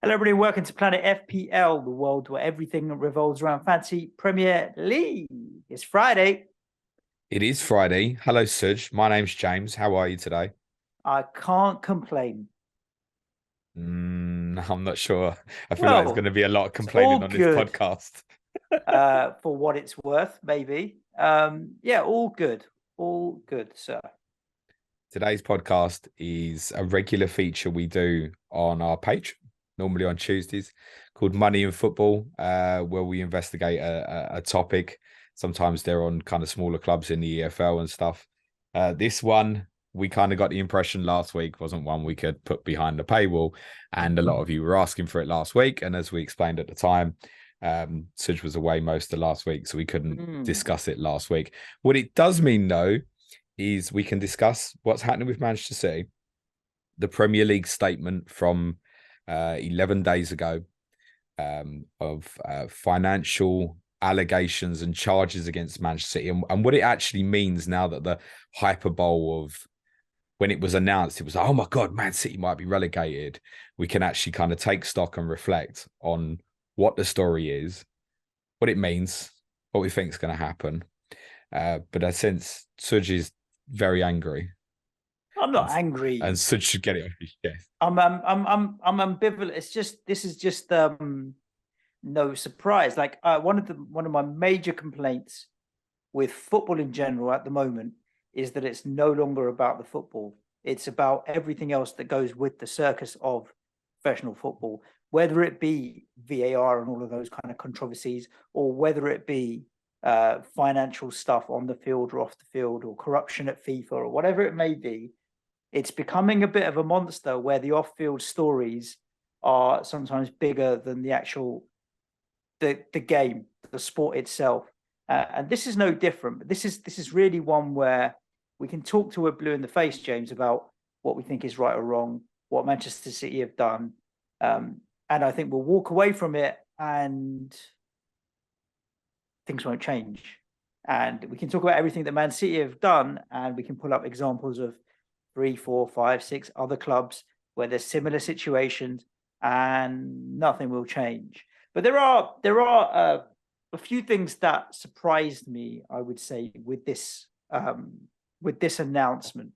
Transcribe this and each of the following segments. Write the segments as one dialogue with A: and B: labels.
A: Hello, everybody. Welcome to Planet FPL, the world where everything revolves around fancy Premier League. It's Friday.
B: It is Friday. Hello, Suj. My name's James. How are you today?
A: I can't complain.
B: I'm not sure. I feel like there's going
A: Well,
B: to be a lot of
A: it's
B: complaining
A: all
B: on this
A: good
B: podcast.
A: for what it's worth, maybe. Yeah, all good. All good, sir.
B: Today's podcast is a regular feature we do on our page, normally on Tuesdays, called Money in Football, where we investigate a topic. Sometimes they're on kind of smaller clubs in the EFL and stuff. This one, we kind of got the impression last week wasn't one we could put behind the paywall. And a lot of you were asking for it last week. And as we explained at the time, Suj was away most of last week, so we couldn't discuss it last week. What it does mean, though, is we can discuss what's happening with Manchester City, the Premier League statement from 11 days ago of financial allegations and charges against Manchester City, and what it actually means now that the hyperbole of when it was announced, it was like, oh my God, Man City might be relegated. We can actually kind of take stock and reflect on what the story is, what it means, what we think is going to happen. But since Suj is very angry,
A: I'm not angry.
B: and Suj should get it off his chest.
A: I'm ambivalent. It's just this is just no surprise. Like one of my major complaints with football in general at the moment is that it's no longer about the football. It's about everything else that goes with the circus of professional football, whether it be VAR and all of those kind of controversies, or whether it be financial stuff on the field or off the field, or corruption at FIFA, or whatever it may be. It's becoming a bit of a monster where the off-field stories are sometimes bigger than the actual the game, the sport itself. And this is no different. But this is really one where we can talk to a blue in the face, James, about what we think is right or wrong, what Manchester City have done, and I think we'll walk away from it and things won't change. And we can talk about everything that Man City have done, and we can pull up examples of 3, 4, 5, 6 other clubs where there's similar situations and nothing will change. But there are a few things that surprised me, I would say, with this announcement.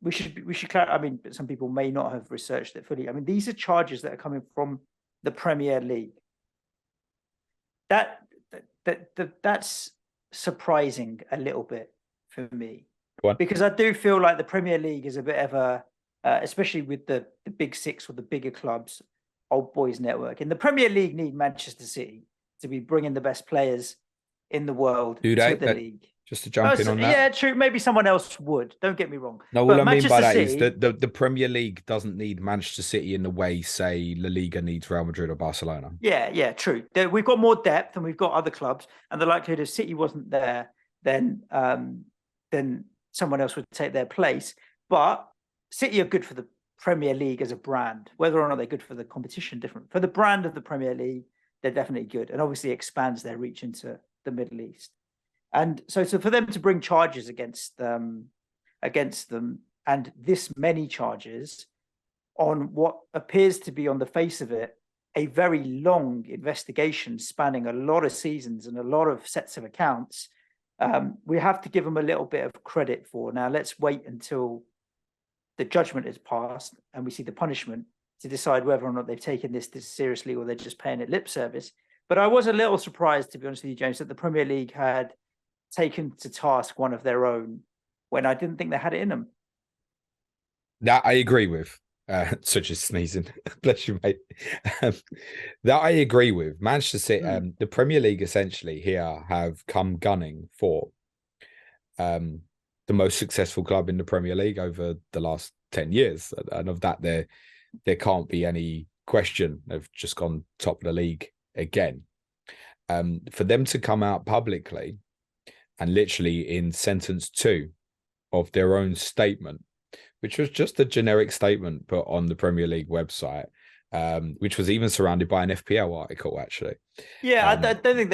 A: We should clarify. I mean, some people may not have researched it fully. I mean, these are charges that are coming from the Premier League. That's surprising a little bit for me, because I do feel like the Premier League is a bit of a, especially with the big six or the bigger clubs, old boys network. And the Premier League need Manchester City to be bringing the best players in the world to the league.
B: Just to jump in on that.
A: Yeah, true. Maybe someone else would. Don't get me wrong.
B: No, what I mean by that is that the Premier League doesn't need Manchester City in the way, say, La Liga needs Real Madrid or Barcelona.
A: Yeah, true. We've got more depth and we've got other clubs, and the likelihood if City wasn't there, then someone else would take their place. But City are good for the Premier League as a brand. Whether or not they're good for the competition, different. For the brand of the Premier League, they're definitely good, and obviously expands their reach into the Middle East. And so for them to bring charges against them, and this many charges on what appears to be, on the face of it, a very long investigation spanning a lot of seasons and a lot of sets of accounts, we have to give them a little bit of credit for. Now, let's wait until the judgment is passed and we see the punishment to decide whether or not they've taken this seriously or they're just paying it lip service. But I was a little surprised, to be honest with you, James, that the Premier League had taken to task one of their own when I didn't think they had it in them.
B: That I agree with. Such as sneezing. Bless you, mate. That I agree with. Manchester City, the Premier League essentially here have come gunning for the most successful club in the Premier League over the last 10 years. And of that, there can't be any question. They've just gone top of the league again. For them to come out publicly and literally in sentence 2 of their own statement, which was just a generic statement put on the Premier League website, which was even surrounded by an FPL article, actually.
A: Yeah, I don't think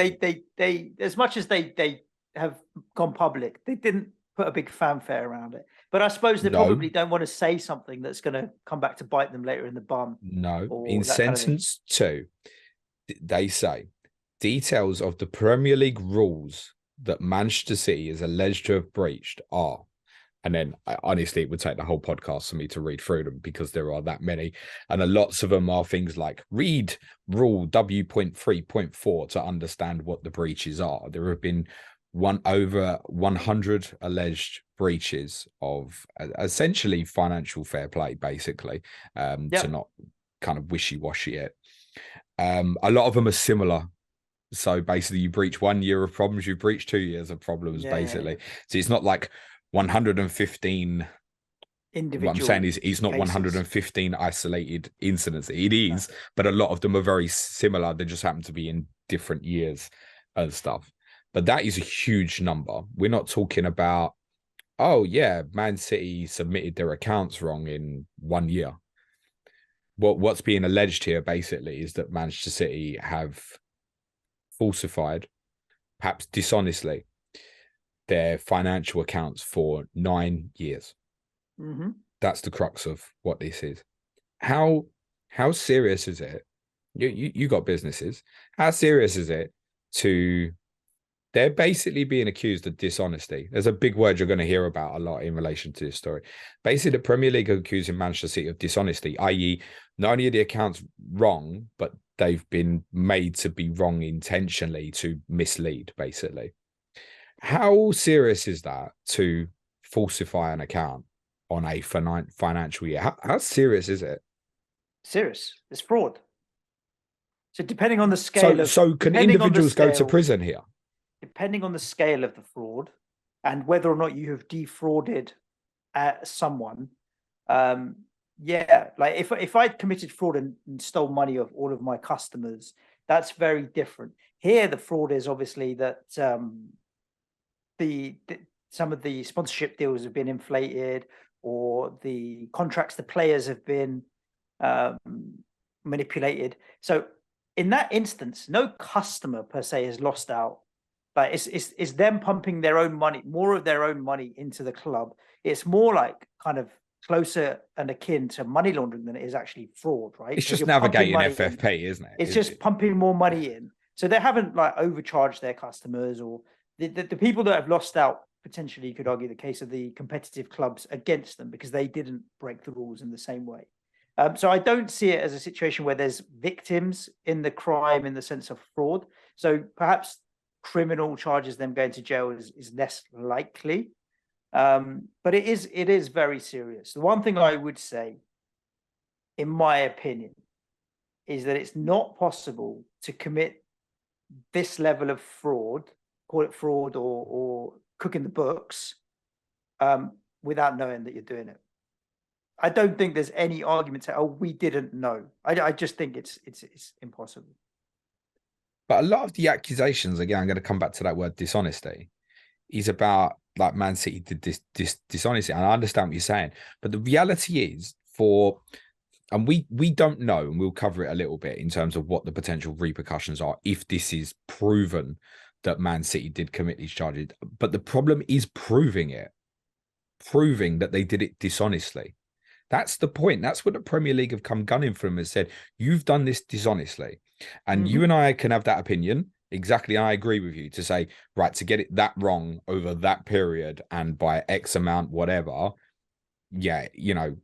A: they as much as they have gone public, they didn't put a big fanfare around it. But I suppose they
B: No,
A: probably don't want to say something that's going to come back to bite them later in the bum
B: no.
A: or
B: In
A: that kind of thing.
B: sentence 2, they say details of the Premier League rules that Manchester City is alleged to have breached are, and then honestly, it would take the whole podcast for me to read through them because there are that many. And lots of them are things like read rule W.3.4 to understand what the breaches are. There have been over 100 alleged breaches of essentially financial fair play, basically, to not kind of wishy-washy it. A lot of them are similar. So basically, you breach 1 year of problems, you breach 2 years of problems, basically. So it's not like 115
A: individual.
B: What I'm saying is it's not
A: cases.
B: 115 isolated incidents. It is, but a lot of them are very similar. They just happen to be in different years and stuff. But that is a huge number. We're not talking about, oh yeah, Man City submitted their accounts wrong in 1 year. What's being alleged here basically is that Manchester City have falsified, perhaps dishonestly, their financial accounts for 9 years.
A: Mm-hmm.
B: That's the crux of what this is. How serious is it? You got businesses. How serious is it to? They're basically being accused of dishonesty. There's a big word you're going to hear about a lot in relation to this story. Basically, the Premier League are accusing Manchester City of dishonesty, i.e., not only are the accounts wrong, but they've been made to be wrong intentionally to mislead, basically. How serious is that to falsify an account on a financial year? How serious is it?
A: Serious. It's fraud. So depending on the scale
B: so can individuals go to prison here?
A: Depending on the scale of the fraud and whether or not you have defrauded someone, like if I'd committed fraud and stole money of all of my customers, that's very different. Here, the fraud is obviously that some of the sponsorship deals have been inflated, or the contracts the players have been manipulated. So in that instance, no customer per se has lost out. Like it's them pumping their own money, more of their own money into the club. It's more like kind of closer and akin to money laundering than it is actually fraud, right?
B: It's just navigating FFP, isn't it?
A: It's just pumping more money in. So they haven't like overcharged their customers, or the people that have lost out. Potentially, you could argue the case of the competitive clubs against them because they didn't break the rules in the same way. So I don't see it as a situation where there's victims in the crime in the sense of fraud. So perhaps criminal charges, them going to jail, is less likely. But it is very serious. The one thing I would say, in my opinion, is that it's not possible to commit this level of fraud, call it fraud or cooking the books, without knowing that you're doing it. I don't think there's any argument to, oh, we didn't know. I just think it's impossible.
B: But a lot of the accusations, again, I'm going to come back to that word dishonesty, is about like Man City did this dishonesty. And I understand what you're saying. But the reality is and we don't know, and we'll cover it a little bit in terms of what the potential repercussions are if this is proven that Man City did commit these charges. But the problem is proving that they did it dishonestly. That's the point. That's what the Premier League have come gunning for them and said, you've done this dishonestly. And you and I can have that opinion. Exactly. I agree with you to say, right, to get it that wrong over that period and by X amount, whatever. Yeah,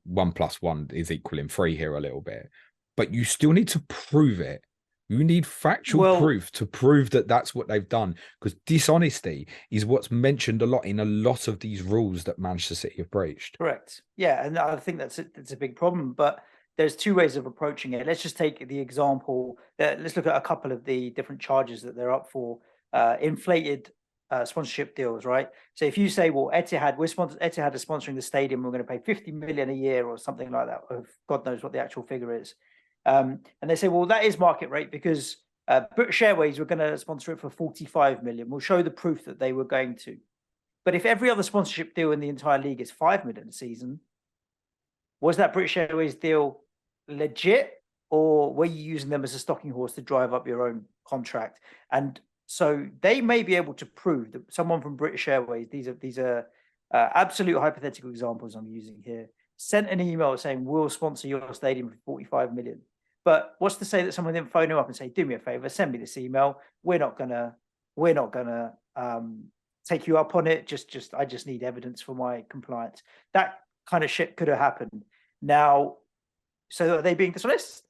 B: 1 + 1 is equaling 3 here a little bit. But you still need to prove it. You need factual proof to prove that that's what they've done, because dishonesty is what's mentioned a lot in a lot of these rules that Manchester City have breached.
A: Correct. Yeah, and I think that's a big problem. But there's two ways of approaching it. Let's just take the example. Let's look at a couple of the different charges that they're up for. Inflated sponsorship deals, right? So if you say, well, Etihad is sponsoring the stadium, we're going to pay 50 million a year or something like that. God knows what the actual figure is. And they say, well, that is market rate because British Airways were going to sponsor it for 45 million. We'll show the proof that they were going to. But if every other sponsorship deal in the entire league is 5 million a season, was that British Airways deal legit, or were you using them as a stocking horse to drive up your own contract? And so they may be able to prove that someone from British Airways, these are absolute hypothetical examples I'm using here, sent an email saying, we'll sponsor your stadium for 45 million. But what's to say that someone didn't phone him up and say, do me a favor, send me this email. We're not gonna take you up on it. I just need evidence for my compliance. That kind of shit could have happened. Now, so are they being dishonest?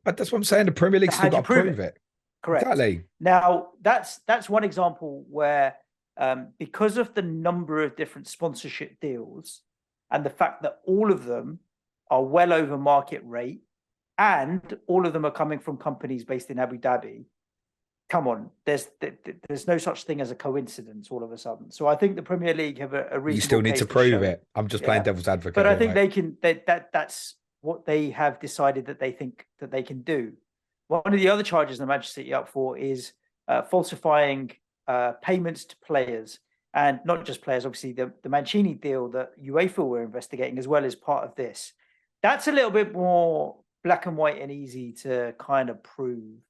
B: But that's what I'm saying. The Premier League's still got to prove it.
A: Correct.
B: Exactly.
A: Now, that's one example where, because of the number of different sponsorship deals and the fact that all of them are well over market rate and all of them are coming from companies based in Abu Dhabi, come on, there's no such thing as a coincidence all of a sudden. So I think the Premier League have a reasonable
B: You still need to prove it. I'm just playing devil's advocate.
A: But I think they can, that's what they have decided that they think that they can do. One of the other charges that Manchester City up for is falsifying payments to players, and not just players. Obviously, the Mancini deal that UEFA were investigating as well as part of this. That's a little bit more black and white and easy to kind of prove.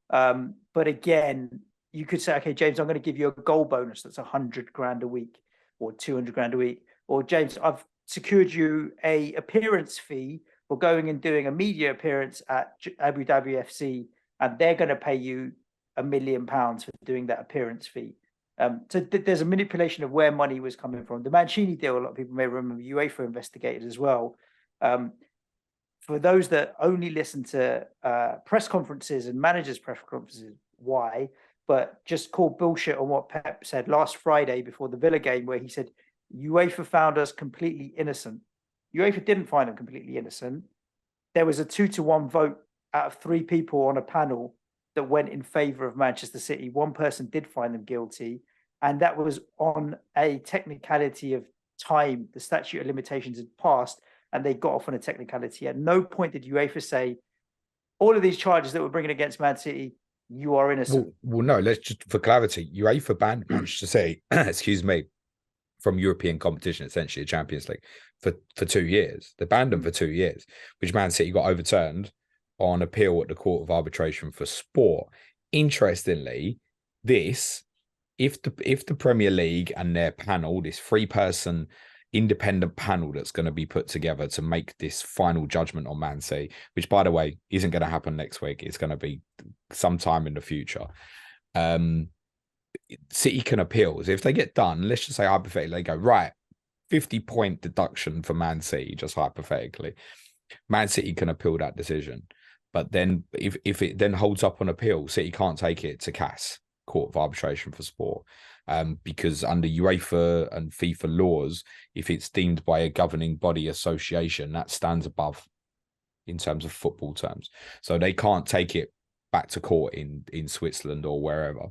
A: But again, you could say, okay, James, I'm going to give you a goal bonus that's 100 grand a week or 200 grand a week. Or James, I've secured you a appearance fee for going and doing a media appearance at Abu Dhabi FC, and they're going to pay you £1 million for doing that appearance fee. So there's a manipulation of where money was coming from. The Mancini deal, a lot of people may remember, UEFA investigated as well. For those that only listen to press conferences and managers' press conferences, why? But just call bullshit on what Pep said last Friday before the Villa game, where he said, UEFA found us completely innocent. UEFA didn't find them completely innocent. There was a 2-1 vote out of 3 people on a panel that went in favour of Manchester City. One person did find them guilty, and that was on a technicality of time. The statute of limitations had passed, and they got off on a technicality. At no point did UEFA say, all of these charges that we're bringing against Man City, you are innocent.
B: Well, no, let's just, for clarity, UEFA banned Manchester City, excuse me, from European competition, essentially a Champions League, for 2 years. They banned them for 2 years, which Man City got overturned on appeal at the Court of Arbitration for Sport. Interestingly, if the Premier League and their panel, this 3-person independent panel that's going to be put together to make this final judgment on Man City, which, by the way, isn't going to happen next week. It's going to be sometime in the future. City can appeal. If they get done, let's just say hypothetically, they go, right, 50-point deduction for Man City, just hypothetically. Man City can appeal that decision. But then if it then holds up on appeal, City can't take it to CAS, Court of Arbitration for Sport. Because under UEFA and FIFA laws, if it's deemed by a governing body association, that stands above in terms of football terms. So they can't take it back to court in Switzerland or wherever.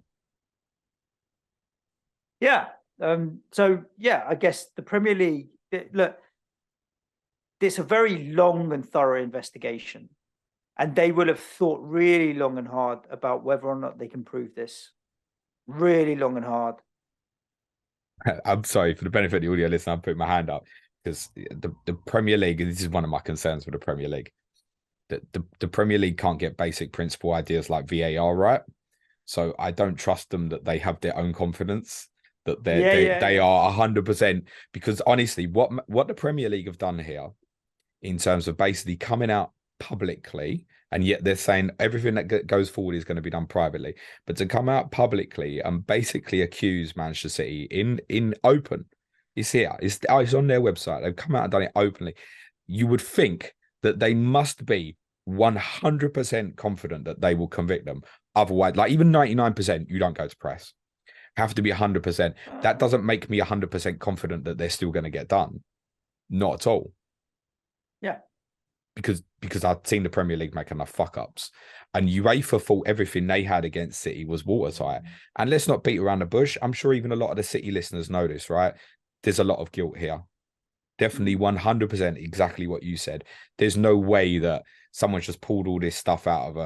A: Yeah. I guess the Premier League, look, it's a very long and thorough investigation, and they will have thought really long and hard about whether or not they can prove this. Really long and hard.
B: I'm sorry, for the benefit of the audio listener, I'm putting my hand up because the Premier League, this is one of my concerns with the Premier League. The Premier League can't get basic principle ideas like VAR right. So I don't trust them that they have their own confidence that they are 100%. Because honestly, what the Premier League have done here in terms of basically coming out publicly, and yet they're saying everything that goes forward is going to be done privately, but to come out publicly and basically accuse Manchester City in open, it's here, it's on their website, they've come out and done it openly. You would think that they must be 100% confident that they will convict them. Otherwise, like even 99%, you don't go to press. Have to be 100%. That doesn't make me 100% confident that they're still going to get done. Not at all.
A: Yeah.
B: Because I've seen the Premier League make enough fuck-ups. And UEFA thought everything they had against City was watertight. And let's not beat around the bush. I'm sure even a lot of the City listeners know this, right? There's a lot of guilt here. Definitely 100% exactly what you said. There's no way that someone's just pulled all this stuff out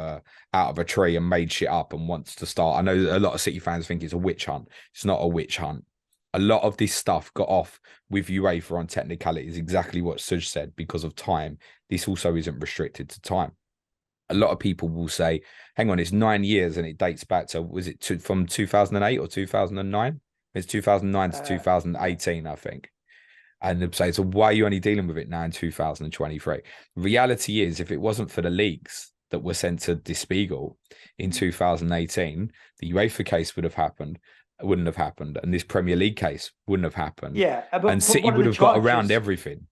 B: of a tree and made shit up and wants to start. I know a lot of City fans think it's a witch hunt. It's not a witch hunt. A lot of this stuff got off with UEFA on technicalities, exactly what Suj said, because of time. This also isn't restricted to time. A lot of people will say, hang on, it's 9 years and it dates back to, was it from 2008 or 2009 when It's 2009 to
A: Yeah.
B: 2018, I think. And they'd say, so why are you only dealing with it now in 2023? Reality is, if it wasn't for the leaks that were sent to Die Spiegel in 2018, the UEFA case wouldn't have happened, and this Premier League case wouldn't have happened,
A: Yeah,
B: and
A: but
B: City
A: one of
B: would
A: the
B: have got around
A: charges,
B: everything.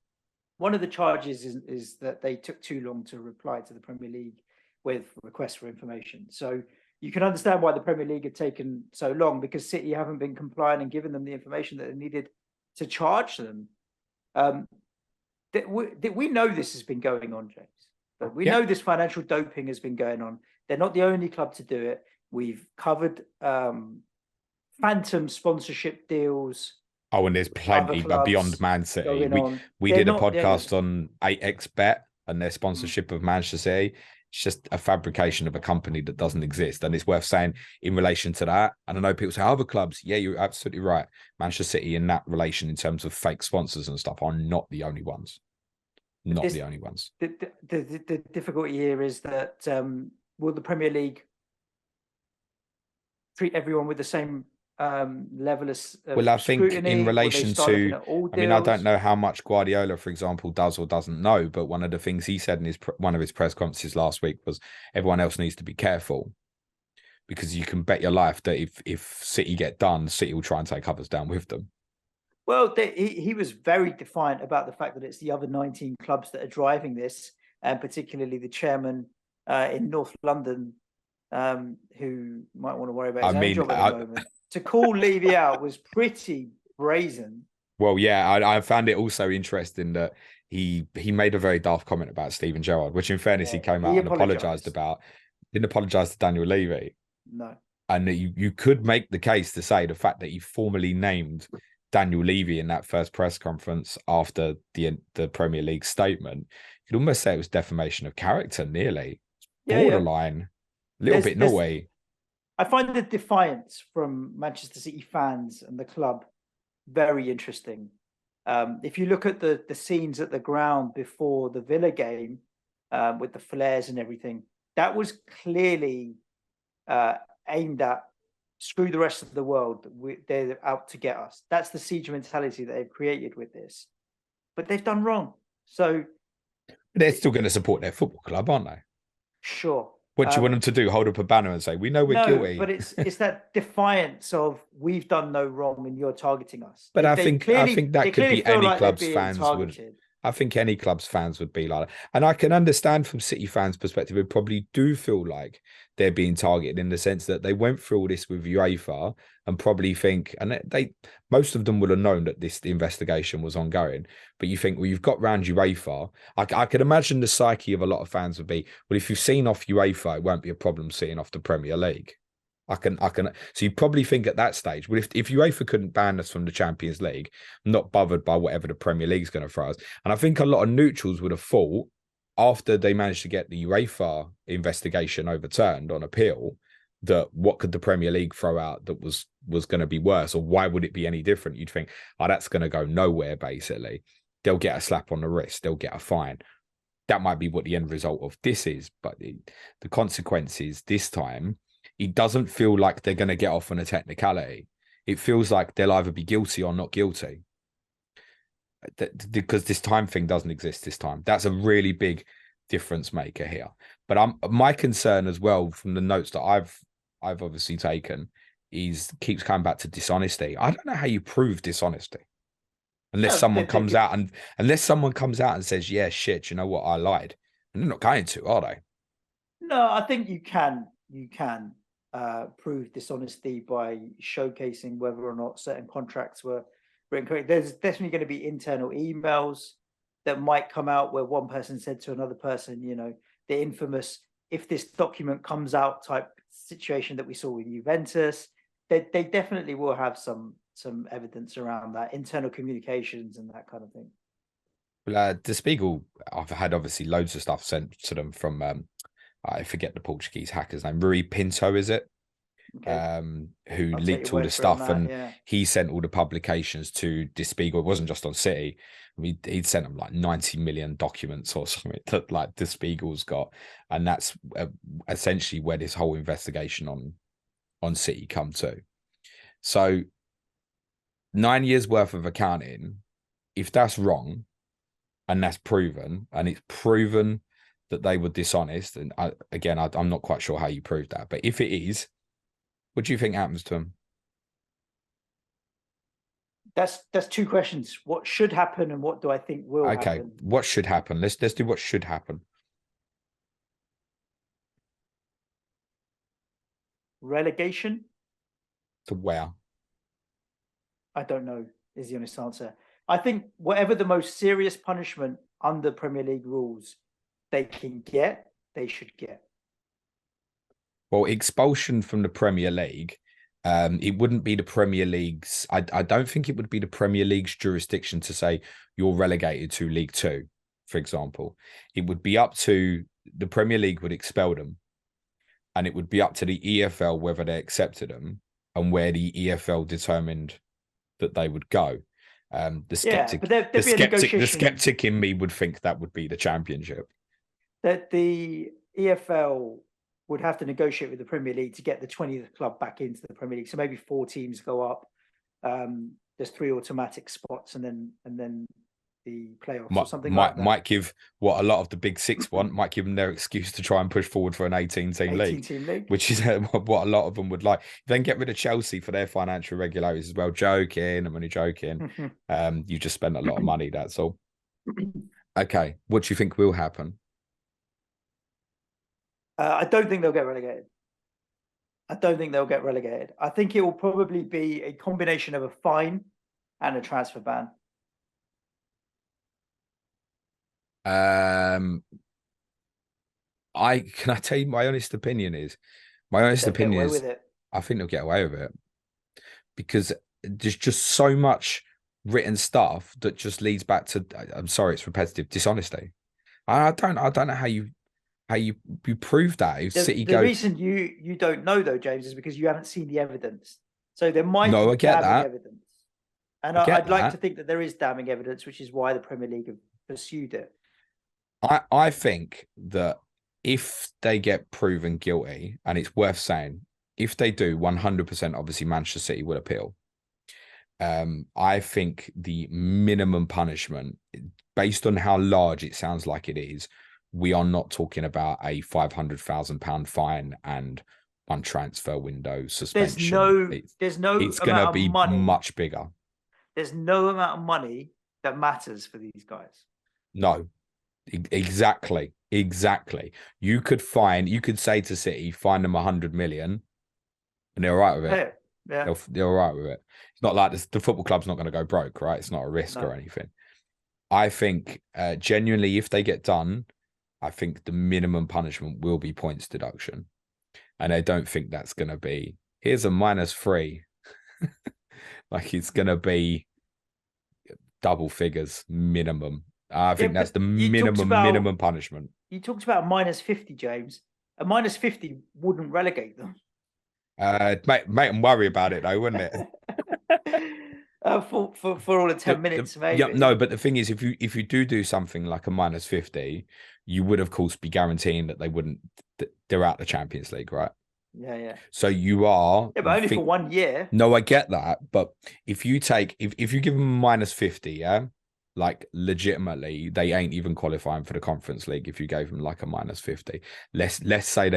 A: one of the charges is that they took too long to reply to the Premier League with requests for information. So you can understand why the Premier League had taken so long, because City haven't been compliant and given them the information that they needed to charge them. We know this has been going on, James. But we know this financial doping has been going on. They're not the only club to do it. We've covered phantom sponsorship deals.
B: Oh, and there's plenty, but beyond Man City. We did a podcast on 8xBet and their sponsorship of Manchester City. It's just a fabrication of a company that doesn't exist. And it's worth saying in relation to that. And I know people say other clubs. Yeah, you're absolutely right. Manchester City in that relation in terms of fake sponsors and stuff are not the only ones. The only ones.
A: The difficulty here is that will the Premier League treat everyone with the same level of
B: well, I think
A: scrutiny?
B: in relation to,
A: I mean,
B: I don't know how much Guardiola, for example, does or doesn't know, but one of the things he said in one of his press conferences last week was everyone else needs to be careful, because you can bet your life that if City get done, City will try and take others down with them.
A: Well, he was very defiant about the fact that it's the other 19 clubs that are driving this, and particularly the chairman in North London, who might want to worry about his own job at the moment. To call Levy out was pretty brazen.
B: Well, yeah, I found it also interesting that he made a very daft comment about Steven Gerrard, which in fairness he came out and apologised about. Didn't apologise to Daniel Levy.
A: No.
B: And you could make the case to say the fact that he formally named Daniel Levy in that first press conference after the Premier League statement, you could almost say it was defamation of character, nearly. Borderline, a little bit naughty.
A: I find the defiance from Manchester City fans and the club very interesting. If you look at the scenes at the ground before the Villa game, with the flares and everything, that was clearly aimed at screw the rest of the world. They're out to get us. That's the siege mentality that they've created with this. But they've done wrong. So
B: they're still going to support their football club, aren't they?
A: Sure.
B: What do you want them to do? Hold up a banner and say, we know we're guilty?
A: But it's that defiance of we've done no wrong and you're targeting us.
B: But I think that could be any club's fans would. I think any club's fans would be like that. And I can understand from City fans' perspective, it probably do feel like they're being targeted in the sense that they went through all this with UEFA and probably think, and most of them would have known that the investigation was ongoing. But you think, well, you've got round UEFA. I can imagine the psyche of a lot of fans would be, well, if you've seen off UEFA, it won't be a problem seeing off the Premier League. I can. So you probably think at that stage, well, if UEFA couldn't ban us from the Champions League, I'm not bothered by whatever the Premier League's going to throw us. And I think a lot of neutrals would have thought, after they managed to get the UEFA investigation overturned on appeal, that what could the Premier League throw out that was going to be worse, or why would it be any different? You'd think, oh, that's going to go nowhere. Basically, they'll get a slap on the wrist, they'll get a fine. That might be what the end result of this is, but the consequences this time. It doesn't feel like they're going to get off on a technicality. It feels like they'll either be guilty or not guilty. Because this time thing doesn't exist this time. That's a really big difference maker here. But my concern as well, from the notes that I've obviously taken, keeps coming back to dishonesty. I don't know how you prove dishonesty. Unless someone comes out and says, yeah, shit, you know what, I lied. And they're not going to, are they?
A: No, I think you can prove dishonesty by showcasing whether or not certain contracts were written correctly. There's definitely going to be internal emails that might come out where one person said to another person, the infamous "if this document comes out" type situation that we saw with Juventus. They definitely will have some evidence around that, internal communications and that kind of thing.
B: Well, Der Spiegel, I've had obviously loads of stuff sent to them from I forget the Portuguese hacker's name. Rui Pinto, is it? Okay. Who leaked all the stuff, and he sent all the publications to Der Spiegel. It wasn't just on City. I mean, he'd sent them like 90 million documents or something that like Der Spiegel's got, and that's essentially where this whole investigation on City come to. So 9 years worth of accounting, if that's wrong and that's proven, and it's proven that they were dishonest, and I'm not quite sure how you prove that, but if it is, what do you think happens to them?
A: That's two questions. What should happen and what do I think will happen?
B: What should happen? Let's do what should happen.
A: Relegation?
B: To where?
A: I don't know, is the honest answer. I think whatever the most serious punishment under Premier League rules they can get, they should get.
B: Well, expulsion from the Premier League, it wouldn't be the Premier League's. I don't think it would be the Premier League's jurisdiction to say you're relegated to League Two, for example. It would be up to the Premier League would expel them, and it would be up to the EFL whether they accepted them and where the EFL determined that they would go. The skeptic in me would think that would be the Championship.
A: That the EFL would have to negotiate with the Premier League to get the 20th club back into the Premier League. So maybe 4 teams go up. There's 3 automatic spots, and then the playoffs or something like that.
B: Might give what a lot of the big 6 want. Might give them their excuse to try and push forward for an 18-team league, which is what a lot of them would like. Then get rid of Chelsea for their financial regulators as well. Joking, I'm only joking. You just spent a lot of money. That's all. Okay, what do you think will happen?
A: I don't think they'll get relegated. I think it will probably be a combination of a fine and a transfer ban.
B: I tell you my honest opinion is I think they'll get away with it because there's just so much written stuff that just leads back to, I'm sorry, it's repetitive dishonesty. I don't know how you prove that. If
A: the reason you don't know though, James, is because you haven't seen the evidence. So there might be
B: I get that
A: evidence, and I'd like to think that there is damning evidence, which is why the Premier League have pursued it.
B: I think that if they get proven guilty, and it's worth saying, if they do, 100%, obviously Manchester City will appeal. I think the minimum punishment, based on how large it sounds like it is, we are not talking about a £500,000 fine and one transfer window suspension.
A: There's no.
B: It's going to be much bigger.
A: There's no amount of money that matters for these guys.
B: No, exactly. You could say to City, fine them 100 million, and they're all right with it.
A: Yeah.
B: They're all right with it. It's not like the football club's not going to go broke, right? It's not a risk or anything. I think genuinely, if they get done, I think the minimum punishment will be points deduction. And I don't think that's going to be, here's a -3. Like it's going to be double figures minimum. I think that's the minimum punishment.
A: You talked about -50, James. A -50 wouldn't relegate them.
B: Make them worry about it though, wouldn't it?
A: For all the 10 minutes, maybe.
B: Yeah, no, but the thing is, if you do something like a -50, you would of course be guaranteeing that they're out the Champions League, right?
A: Yeah.
B: So you are.
A: Yeah, but only for 1 year.
B: No, I get that, but if you give them -50, yeah, like legitimately, they ain't even qualifying for the Conference League if you gave them like a -50. Let's say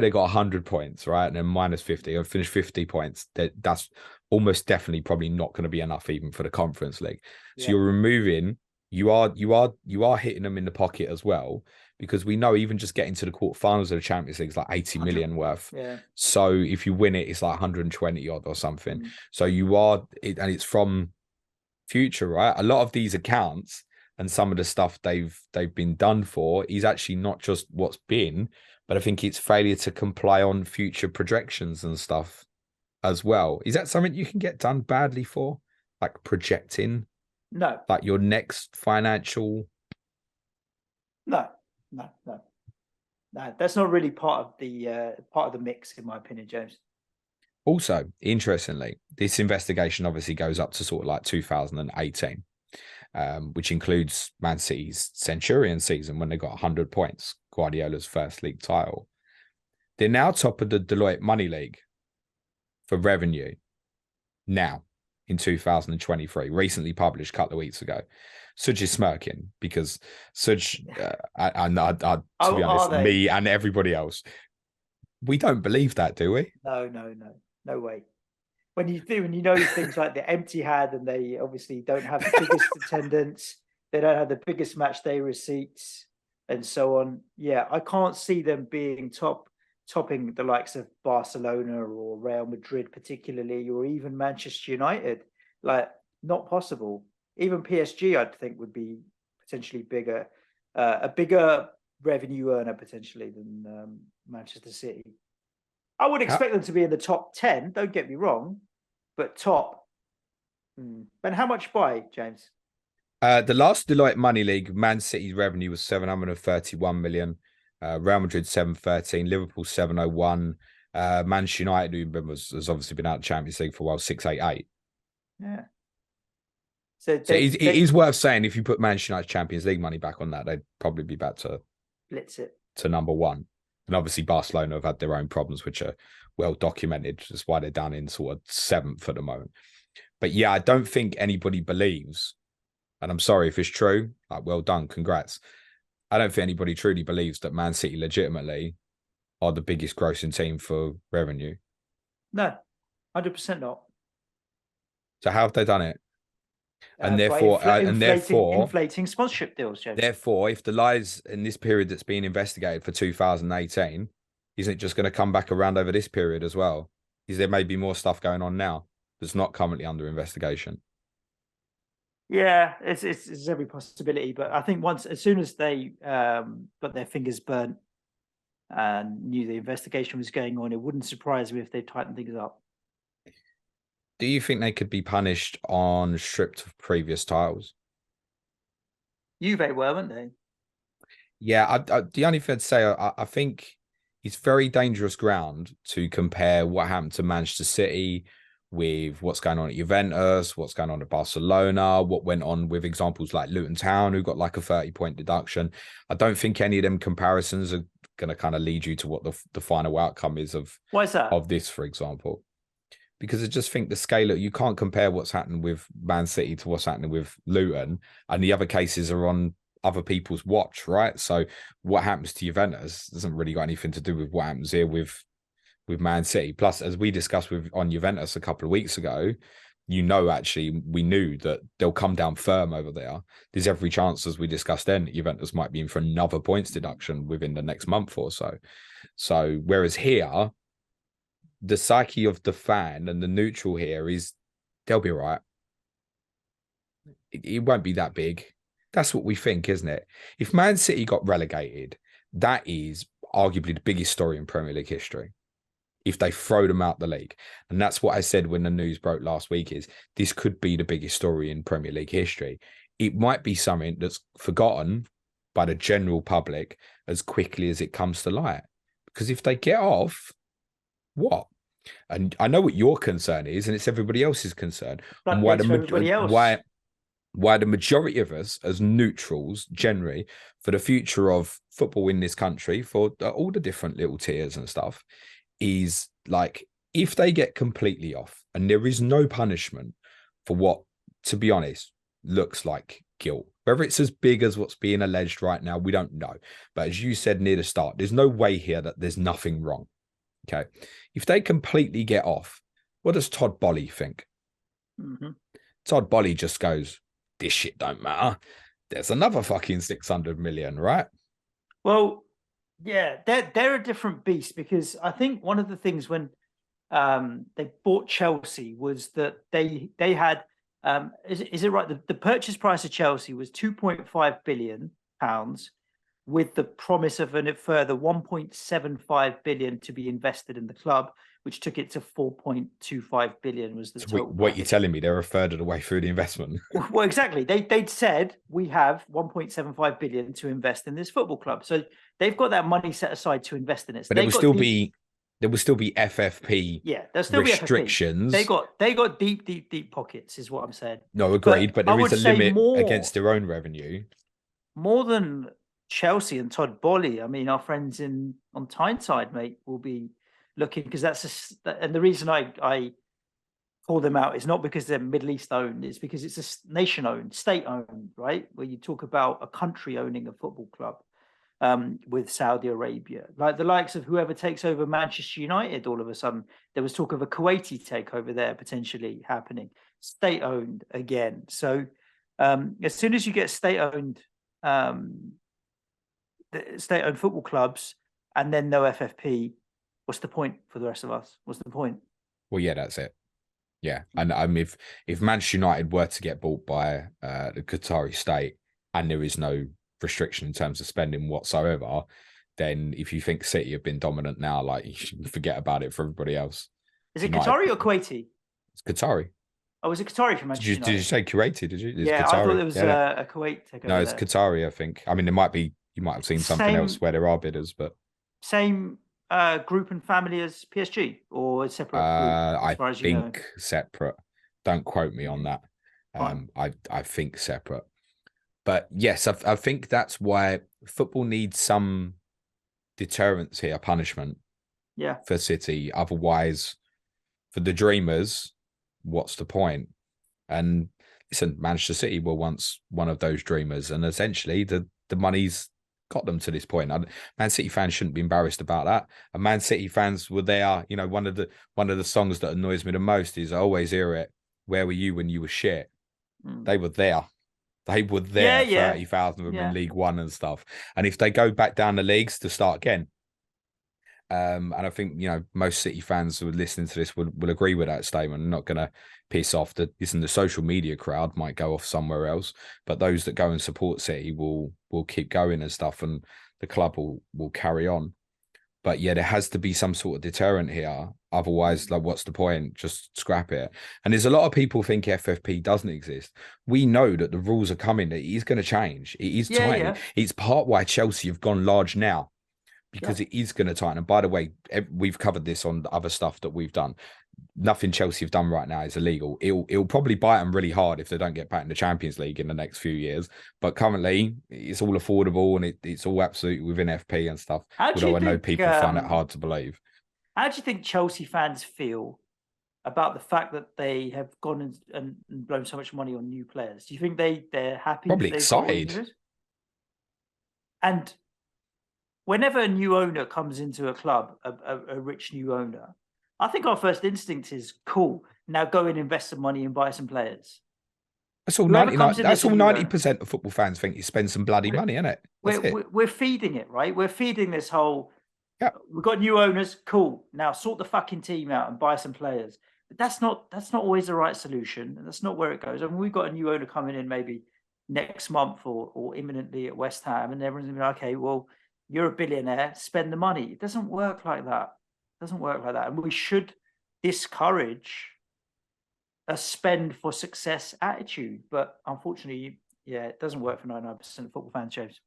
B: they got 100 points, right, and then -50 or finish 50 points. That's almost definitely probably not going to be enough even for the Conference League. So you're removing. You are hitting them in the pocket as well, because we know even just getting to the quarterfinals of the Champions League is like 80 million worth.
A: Yeah.
B: So if you win it, it's like 120 odd or something. So and it's from future, right? A lot of these accounts and some of the stuff they've been done for is actually not just what's been, but I think it's failure to comply on future projections and stuff as well. Is that something you can get done badly for, like projecting?
A: No.
B: Like your next financial?
A: No. That's not really part of the mix, in my opinion, James.
B: Also, interestingly, this investigation obviously goes up to sort of like 2018, which includes Man City's Centurion season when they got 100 points, Guardiola's first league title. They're now top of the Deloitte Money League for revenue now. in 2023, recently published a couple of weeks ago. Suj is smirking because Suj, to be honest, me and everybody else, we don't believe that, do we?
A: No way. When you know things like the empty had, and they obviously don't have the biggest attendance, they don't have the biggest match day receipts, and so on. Yeah, I can't see them being topping the likes of Barcelona or Real Madrid, particularly, or even Manchester United. Like, not possible. Even PSG, I think, would be potentially bigger, a bigger revenue earner potentially than Manchester City. I would expect them to be in the top 10. Don't get me wrong, but top. And how much by, James?
B: The last Deloitte Money League, Man City's revenue was 731 million. Real Madrid 713, Liverpool 701, Manchester United, who has obviously been out of the Champions League for a while, 688.
A: Yeah.
B: So it is worth saying, if you put Manchester United's Champions League money back on that, they'd probably be back to
A: blitz it
B: to number one. And obviously Barcelona have had their own problems, which are well documented. That's why they're down in sort of 7th at the moment. But yeah, I don't think anybody believes, and I'm sorry if it's true, like, well done, congrats. I don't think anybody truly believes that Man City legitimately are the biggest grossing team for revenue.
A: No, 100% not.
B: So how have they done it? And therefore,
A: inflating sponsorship deals, James.
B: Therefore, if the lies in this period that's being investigated for 2018, isn't it just going to come back around over this period as well? Is there maybe more stuff going on now that's not currently under investigation?
A: Yeah, it's every possibility. But I think as soon as they got their fingers burnt and knew the investigation was going on, it wouldn't surprise me if they tightened things up.
B: Do you think they could be punished on stripped of previous titles?
A: Juve were, weren't they?
B: Yeah, the only thing I'd say, I think it's very dangerous ground to compare what happened to Manchester City with what's going on at Juventus, what's going on at Barcelona, what went on with examples like Luton Town, who got like a 30-point deduction. I don't think any of them comparisons are going to kind of lead you to what the final outcome is of,
A: why is that?
B: Of this, for example. Because I just think the scale of, you can't compare what's happening with Man City to what's happening with Luton, and the other cases are on other people's watch, right? So what happens to Juventus doesn't really got anything to do with what happens here with Man City. Plus, as we discussed on Juventus a couple of weeks ago, actually, we knew that they'll come down firm over there. There's every chance, as we discussed then, Juventus might be in for another points deduction within the next month or so. So whereas here, the psyche of the fan and the neutral here is they'll be right. It won't be that big. That's what we think, isn't it? If Man City got relegated, that is arguably the biggest story in Premier League history. If they throw them out the league. And that's what I said when the news broke last week, is this could be the biggest story in Premier League history. It might be something that's forgotten by the general public as quickly as it comes to light. Because if they get off, what? And I know what your concern is, and it's everybody else's concern. And why the majority of us as neutrals, generally, for the future of football in this country, for all the different little tiers and stuff, is like, if they get completely off and there is no punishment for what, to be honest, looks like guilt, whether it's as big as what's being alleged right now, we don't know. But as you said near the start, there's no way here that there's nothing wrong. Okay. If they completely get off, what does Todd Boehly think?
A: Mm-hmm.
B: Todd Boehly just goes, this shit don't matter. There's another fucking 600 million, right?
A: Well, yeah, they're a different beast, because I think one of the things when they bought Chelsea was that they had, is it right? The purchase price of Chelsea was £2.5 billion with the promise of a further 1.75 billion to be invested in the club, which took it to 4.25 billion was the total.
B: What you're telling me, they're a third of the way through the investment.
A: Well, exactly. They'd said, we have 1.75 billion to invest in this football club. So they've got that money set aside to invest in it. So
B: but there will still be FFP.
A: Yeah, there'll still
B: restrictions.
A: Be FFP. They got deep pockets, is what I'm saying.
B: No, agreed. But there is a limit against their own revenue. More
A: than Chelsea and Todd Boehly, I mean, our friends on Tyneside, mate, will be looking, because and the reason I call them out is not because they're Middle East owned, it's because it's a nation owned, state owned, right? Where you talk about a country owning a football club with Saudi Arabia, like the likes of whoever takes over Manchester United. All of a sudden, there was talk of a Kuwaiti takeover there potentially happening, state owned again. So as soon as you get state owned football clubs and then no FFP, what's the point for the rest of us? What's the point?
B: Well, yeah, that's it. Yeah, and if Manchester United were to get bought by the Qatari state and there is no restriction in terms of spending whatsoever, then if you think City have been dominant now, like, you should forget about it for everybody else.
A: Is it Qatari or Kuwaiti?
B: It's Qatari.
A: Oh, was it Qatari for Manchester United?
B: Did you say Kuwaiti? Did you? It's
A: yeah,
B: Qatari.
A: I thought it was a Kuwait takeover.
B: No, it's Qatari, I think. I mean, you might have seen something else where there are bidders, but
A: same group and family as PSG, or separate group, as far as you know?
B: Separate. Don't quote me on that. I think separate. But yes, I think that's why football needs some deterrence here, punishment.
A: Yeah.
B: For City. Otherwise, for the dreamers, what's the point? And listen, Manchester City were once one of those dreamers, and essentially the money's got them to this point. Man City fans shouldn't be embarrassed about that. And Man City fans were there. You know, one of the songs that annoys me the most is I always hear it. Where were you when you were shit? They were there. They were there. 30,000 of them in League One and stuff. And if they go back down the leagues to start again, and I think, you know, most City fans who are listening to this will agree with that statement. I'm not going to piss off the social media crowd, might go off somewhere else, but those that go and support City will keep going and stuff, and the club will carry on. But yeah, there has to be some sort of deterrent here. Otherwise, like, what's the point? Just scrap it. And there's a lot of people think FFP doesn't exist. We know that the rules are coming. It is going to change. It is tightening. It's part why Chelsea have gone large now. Because it is going to tighten. And by the way, we've covered this on the other stuff that we've done. Nothing Chelsea have done right now is illegal. It'll probably bite them really hard if they don't get back in the Champions League in the next few years. But currently, it's all affordable and it's all absolutely within FP and stuff. Although I know people find it hard to believe.
A: How do you think Chelsea fans feel about the fact that they have gone and blown so much money on new players? Do you think they're happy?
B: Probably excited.
A: And whenever a new owner comes into a club, a rich new owner, I think our first instinct is, cool, now go and invest some money and buy some players.
B: That's all 90% of football fans think. You spend some bloody money, isn't it?
A: We're feeding it, right? We're feeding this whole, we've got new owners, cool, now sort the fucking team out and buy some players. But that's not always the right solution. And that's not where it goes. I mean, we've got a new owner coming in maybe next month or imminently at West Ham, and everyone's going to be like, okay, well, you're a billionaire, spend the money. It doesn't work like that. It doesn't work like that. And we should discourage a spend for success attitude. But unfortunately, it doesn't work for 99% of football fans, James.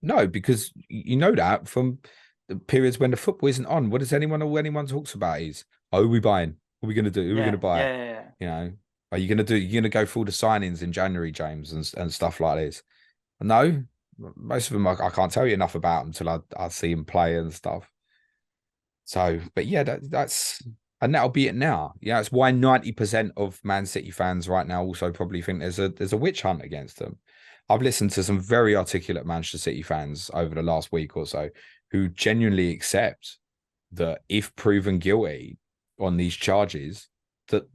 B: No, because you know that from the periods when the football isn't on, what does anyone talks about is, oh, are we buying? What are we going to do? Who are we going to buy?
A: Yeah.
B: You know, are you going to go through the signings in January, James, and stuff like this? No. Most of them, I can't tell you enough about them until I see them play and stuff. So, but yeah, and that'll be it now. Yeah, that's why 90% of Man City fans right now also probably think there's a witch hunt against them. I've listened to some very articulate Manchester City fans over the last week or so who genuinely accept that if proven guilty on these charges, that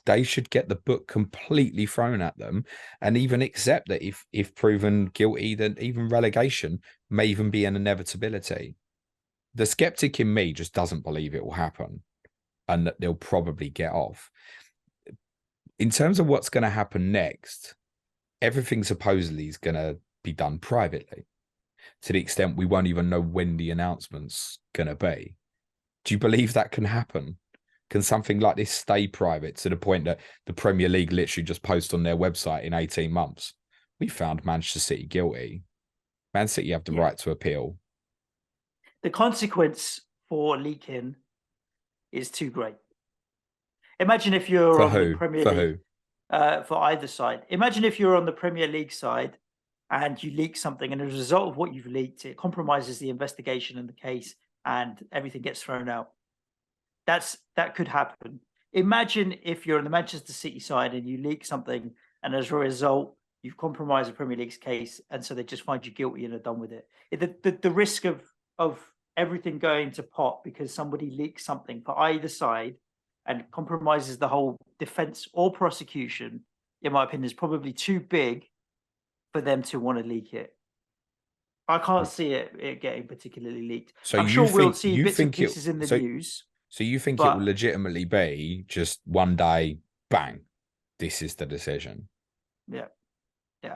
B: they should get the book completely thrown at them, and even accept that if proven guilty, then even relegation may even be an inevitability. The skeptic in me just doesn't believe it will happen and that they'll probably get off. In terms of what's going to happen next, everything supposedly is going to be done privately, to the extent we won't even know when the announcement's going to be. Do you believe that can happen? Can something like this stay private to the point that the Premier League literally just post on their website in 18 months? We found Manchester City guilty. Man City have the right to appeal.
A: The consequence for leaking is too great. Imagine if you're on the Premier League. For either side. Imagine if you're on the Premier League side and you leak something, and as a result of what you've leaked, it compromises the investigation and the case, and everything gets thrown out. That could happen. imagine if you're on the Manchester City side and you leak something, and as a result, you've compromised the Premier League's case, and so they just find you guilty and are done with it. The risk of everything going to pot because somebody leaks something for either side and compromises the whole defense or prosecution, in my opinion, is probably too big for them to want to leak it. I can't see it getting particularly leaked.
B: So
A: I'm
B: you
A: sure we'll
B: think
A: see
B: you
A: bits and
B: think it
A: pieces in the
B: so
A: news,
B: so you think it will
A: but
B: legitimately be just one day, bang, this is the decision.
A: yeah,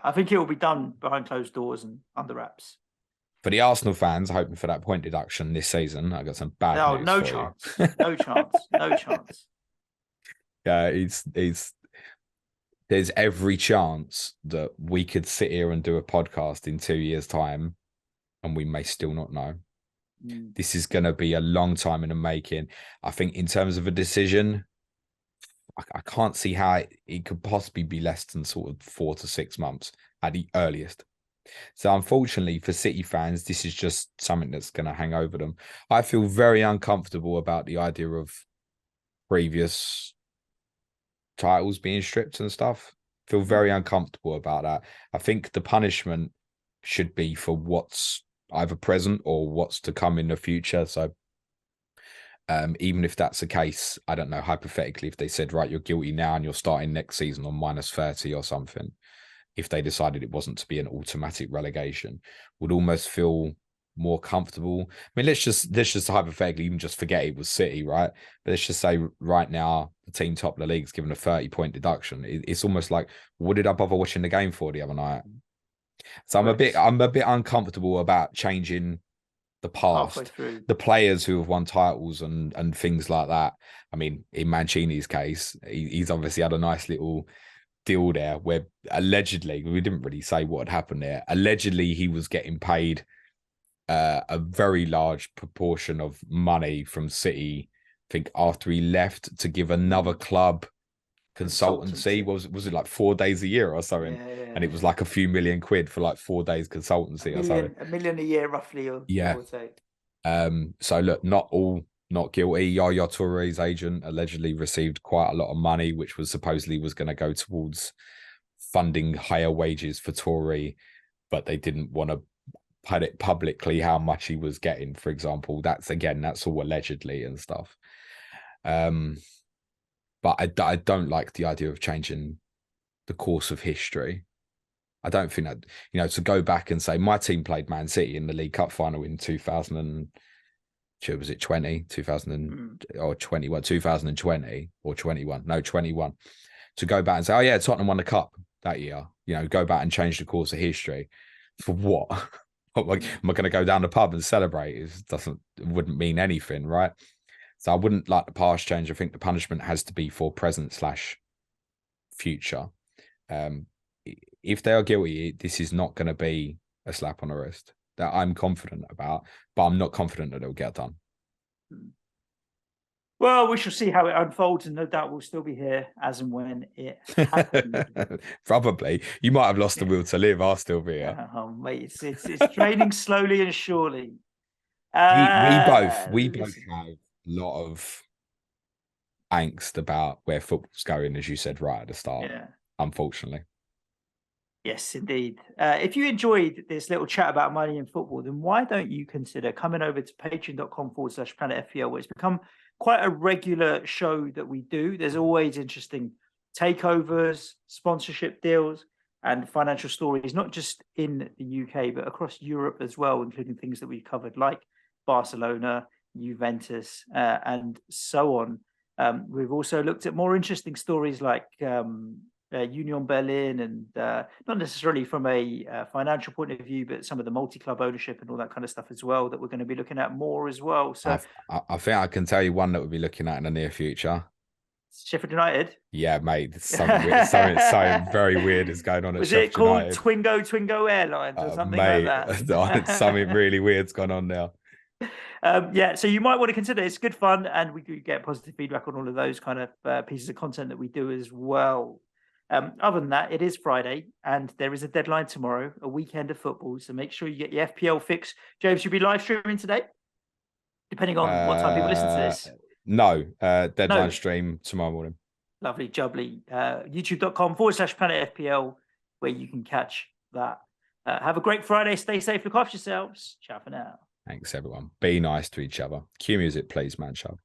A: I think it will be done behind closed doors and under wraps.
B: For the Arsenal fans hoping for that point deduction this season, I got some bad
A: No,
B: news
A: no
B: for
A: chance,
B: you.
A: no chance, no chance.
B: Yeah, there's every chance that we could sit here and do a podcast in 2 years' time, and we may still not know. This is going to be a long time in the making. I think in terms of a decision, I can't see how it could possibly be less than sort of 4 to 6 months at the earliest. So unfortunately for City fans, this is just something that's going to hang over them. I feel very uncomfortable about the idea of previous titles being stripped and stuff. Feel very uncomfortable about that. I think the punishment should be for what's either present or what's to come in the future. So even if that's the case, I don't know, hypothetically, if they said, right, you're guilty now and you're starting next season on -30 or something, if they decided it wasn't to be an automatic relegation, would almost feel more comfortable. I mean, let's just hypothetically even just forget it was City, right? But let's just say right now the team top of the league's given a 30-point deduction. It's almost like, what did I bother watching the game for the other night? So I'm a bit uncomfortable about changing the past, the players who have won titles and things like that. I mean, in Mancini's case, he's obviously had a nice little deal there where allegedly, we didn't really say what had happened there. Allegedly, he was getting paid a very large proportion of money from City, I think, after he left to give another club consultancy. Was it like 4 days a year or something? And it was like a few million quid for like 4 days consultancy or something.
A: A million a year, roughly.
B: Yeah. So look, not guilty. Yaya Touré's agent allegedly received quite a lot of money, which was supposedly was going to go towards funding higher wages for Touré, but they didn't want to put it publicly how much he was getting, for example. That's all allegedly and stuff. But I don't like the idea of changing the course of history. I don't think that, to go back and say my team played Man City in the League Cup final in 2000 and was it 2020 or 21, 2020 or 21? No, 21. To go back and say, oh yeah, Tottenham won the cup that year. Go back and change the course of history for what? Am I going to go down the pub and celebrate? It wouldn't mean anything, right? So I wouldn't like the past change. I think the punishment has to be for present/future. If they are guilty, this is not going to be a slap on the wrist that I'm confident about, but I'm not confident that it'll get done.
A: Well, we shall see how it unfolds, and no doubt we'll still be here as and when it happens.
B: Probably. You might have lost the will to live. I'll still be here.
A: Oh, mate, it's draining slowly and surely.
B: We both have a lot of angst about where football's going, as you said right at the start.
A: Yeah.
B: Unfortunately.
A: Yes, indeed. If you enjoyed this little chat about money and football, then why don't you consider coming over to patreon.com/Planet FPL, where it's become quite a regular show that we do. There's always interesting takeovers, sponsorship deals, and financial stories, not just in the UK, but across Europe as well, including things that we covered like Barcelona, Juventus, and so on. We've also looked at more interesting stories like Union Berlin, and not necessarily from a financial point of view, but some of the multi-club ownership and all that kind of stuff as well that we're going to be looking at more as well. So
B: I think I can tell you one that we'll be looking at in the near future.
A: Sheffield United.
B: Yeah, mate. Something very weird is going on at Sheffield United.
A: Was it called Twingo Airlines or something like that?
B: Something really weird's gone on now.
A: So you might want to consider it. It's good fun, and we do get positive feedback on all of those kind of pieces of content that we do as well. Other than that, it is Friday, and there is a deadline tomorrow, a weekend of football. So make sure you get your FPL fix. James, you'll be live streaming today, depending on what time people listen to this.
B: No, deadline
A: No.
B: stream tomorrow morning.
A: Lovely, jubbly. YouTube.com/Planet FPL, where you can catch that. Have a great Friday. Stay safe. Look after yourselves. Ciao for now.
B: Thanks, everyone. Be nice to each other. Cue music, please, man. Shove.